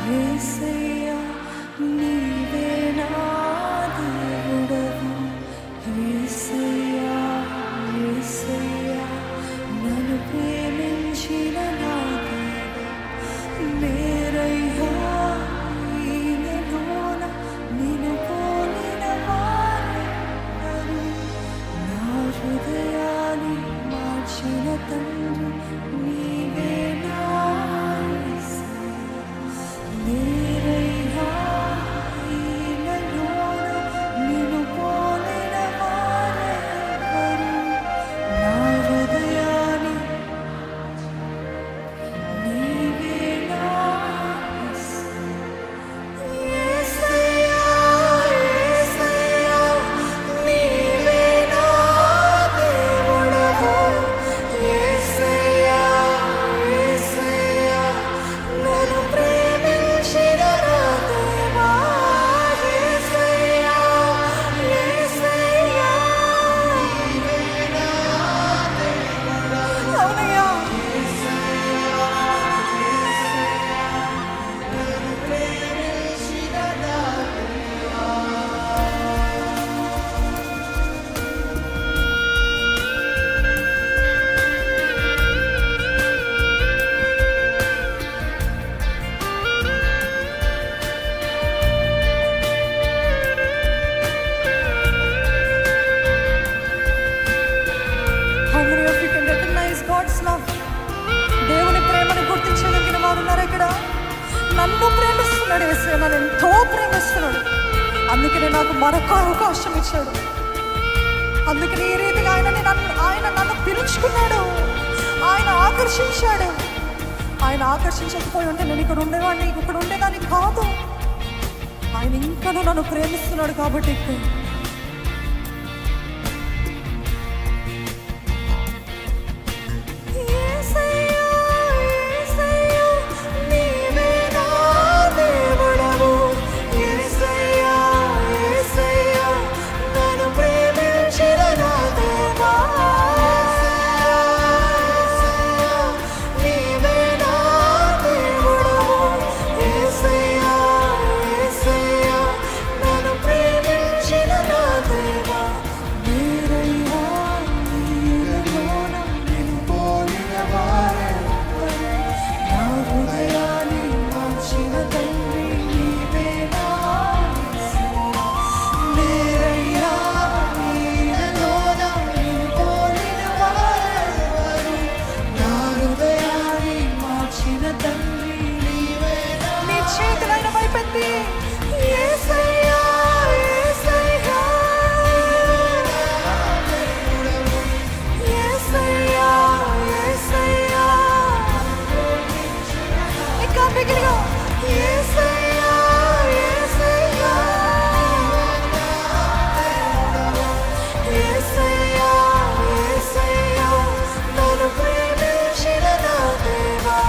యేసయ్యా నీవే నా దేవుడవు. యేసయ్యా యేసయ్యా నన్ను ప్రేమించిన నా దేవా. మేరయ్యా ఈయనలోన నిన్ను పోలిన వారెవ్వరు. నా హృదయాన్ని మార్చిన తండ్రి నీవే నా యేసయ్యా. మేరయ్యా ఈయనలోన నిన్ను పోలిన వారెవ్వరు. నా హృదయాన్ని నీవే నా యేసయ్యా. యేసయ్యా నీవే నా దేవుడవు. యేసయ్యా యేసయ్యా నన్ను ప్రేమించిన నా దేవా. యేసయ్యా యేసయ్యా నీవే నా దేవుడవు. అవునయ్యా. How many of you can recognize God's love? దేవుని ప్రేమను గుర్తించగలిగిన వారు ఉన్నారు ఇక్కడ. నన్ను ప్రేమిస్తున్నాడు యేసయ్య, నన్ను ఎంతో ప్రేమిస్తున్నాడు. అందుకనే నాకు మరొక అవకాశం ఇచ్చాడు. అందుకని ఈ రీతిగా ఆయన నన్ను పిలుచుకున్నాడు. ఆయన ఆకర్షించాడు. ఆయన ఆకర్షించకపోయి ఉంటే నేను ఇక్కడ ఉండేదాన్ని కాదు. ఆయన ఇంకా నన్ను ప్రేమిస్తున్నాడు కాబట్టి యేసయ్యా యేసయ్యా నీవే నా దేవుడవు. యేసయ్యా యేసయ్యా నన్ను ప్రేమించిన నా దేవా. యేసయ్యా నీవే నా దేవుడవు. యేసయ్యా యేసయ్యా నన్ను ప్రేమించిన నా దేవా. మేరయ్యా ఈయనలోన నిన్ను పోలిన వారెవ్వరు. నా హృదయాన్ని మార్చిన తండ్రి నీవే నా యేసయ్యా. మేరయ్యా ఈయనలోన నిన్ను పోలిన వారెవ్వరు. నా హృదయాన్ని మార్చిన తండ్రి నీవే నా. నీ చేతులైన వైపెత్తి యేసయ్యా యేసయ్యా యేసయ్యా యేసయ్యా ఇంకా బిగిగా యేసయ్యా యేసయ్యా యేసయ్యా యేసయ్యా నన్ను ప్రేమించిన నా దేవా.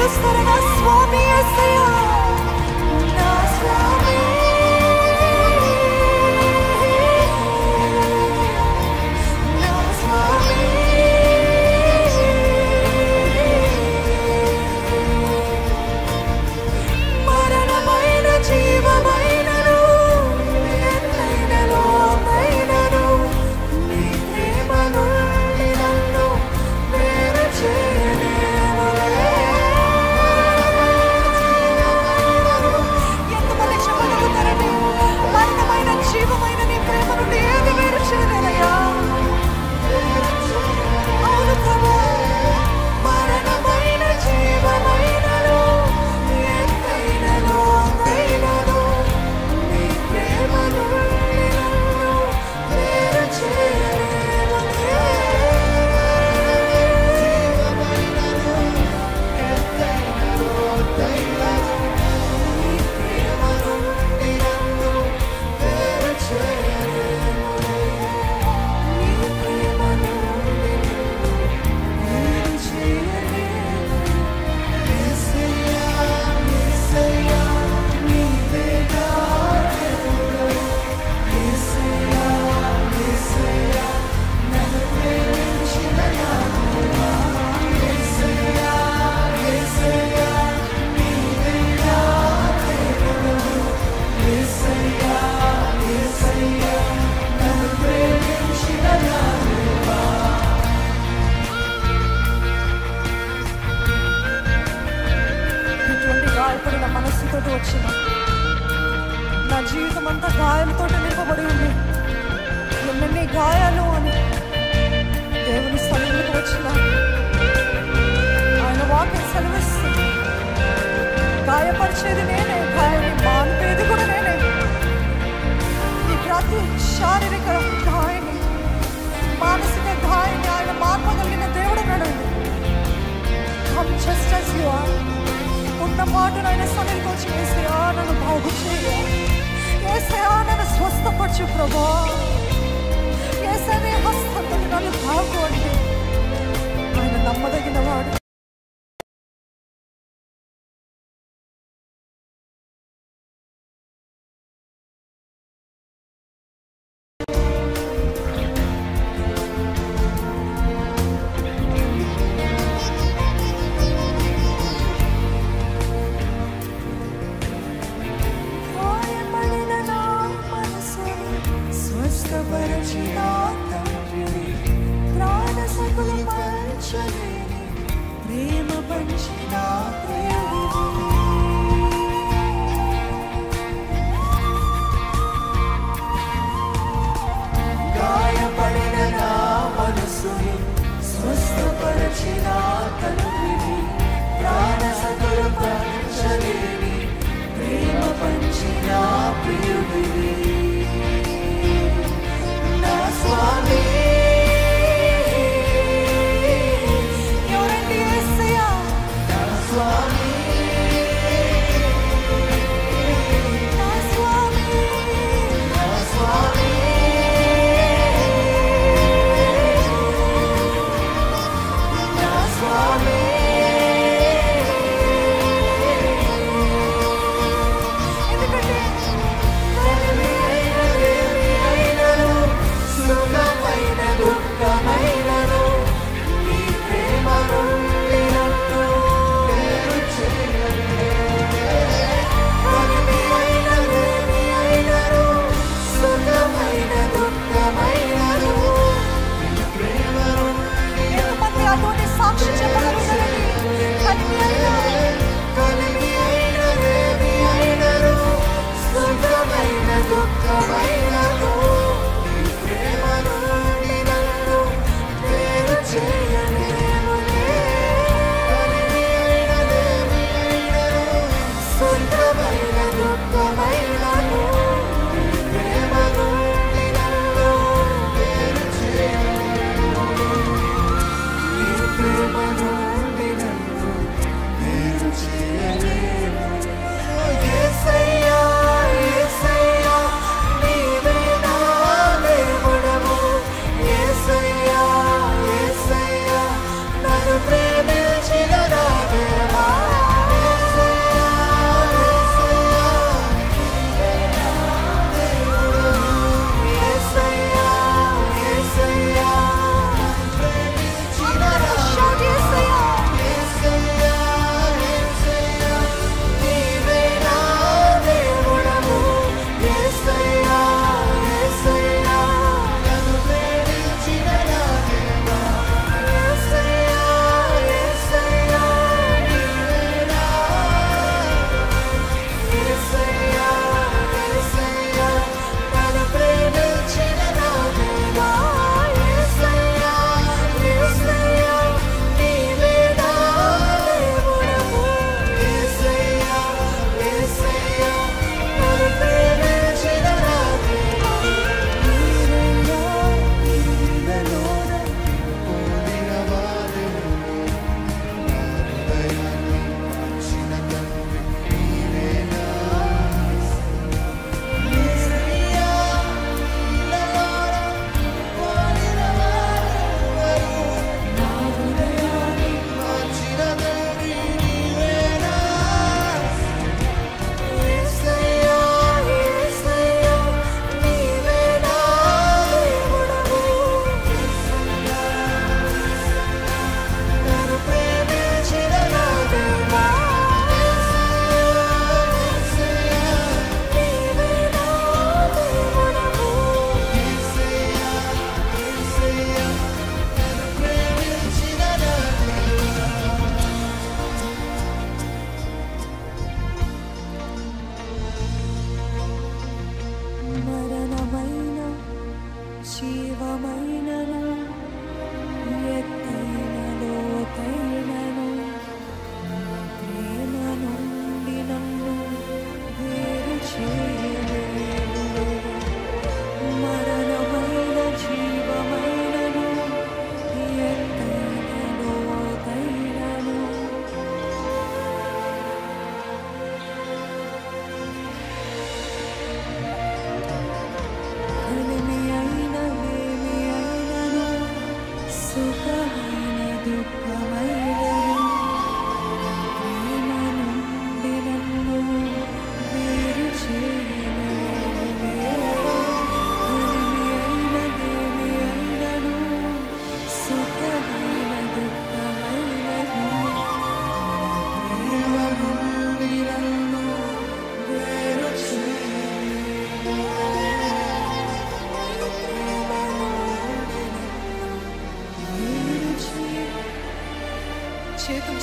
చేస్తారా నా స్వామి యేసయ్యా, నా స్వామి, నా స్వామి. మరణమైన జీవమైనను ఎన్నైన లోతైనను నీ ప్రేమ నుండి నన్ను వేరు చేయలేవులే. ఎంతమంది చెప్పగలుగుతారండి? మరణమైన జీవమైన నీ ప్రేమ నుండి ఏది వేరు చేయలేదయ్యా. అవును ప్రభు, మరణమైన జీవమైనను ఎంతైన లోతైనను నీ ప్రేమ నుండి నన్ను వేరు చేయలేవులే. ఇటువంటి గాయపడిన మనస్సుతో వచ్చిన నా జీవితం అంతా గాయాలతో నింపబడి ఉంది, ఎన్నెన్ని గాయాలు అని దేవుని సన్నిధికి వచ్చిన ఆయన వాక్యం సెలవిస్తుంది. గాయపరిచేది నేనే, గాయాన్ని మాన్పేది కూడా నేనే. ఈ ప్రతి శారీరక గాయాన్ని, మానసిక గాయాన్ని ఆయన మార్పగలిగిన దేవుడు అన్నాడండి. Come just as you are. ఉన్న మాటను ఆయన సన్నిధికి వచ్చి యేసయ్యా నన్ను బాగు చేయ, యేసయ్యా నన్ను స్వస్థపరచు ప్రభా, యేసయ్య నీ హస్తంతో నన్ను బాగు అంటే ఆయన నమ్మదగిన వాడు.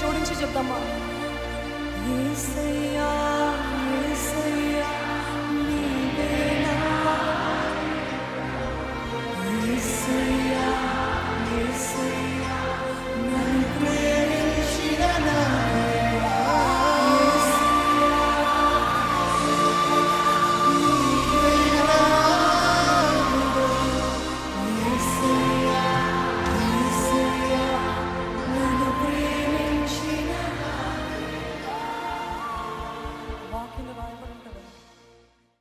జోడించి చెప్దామా? యేసయ్యా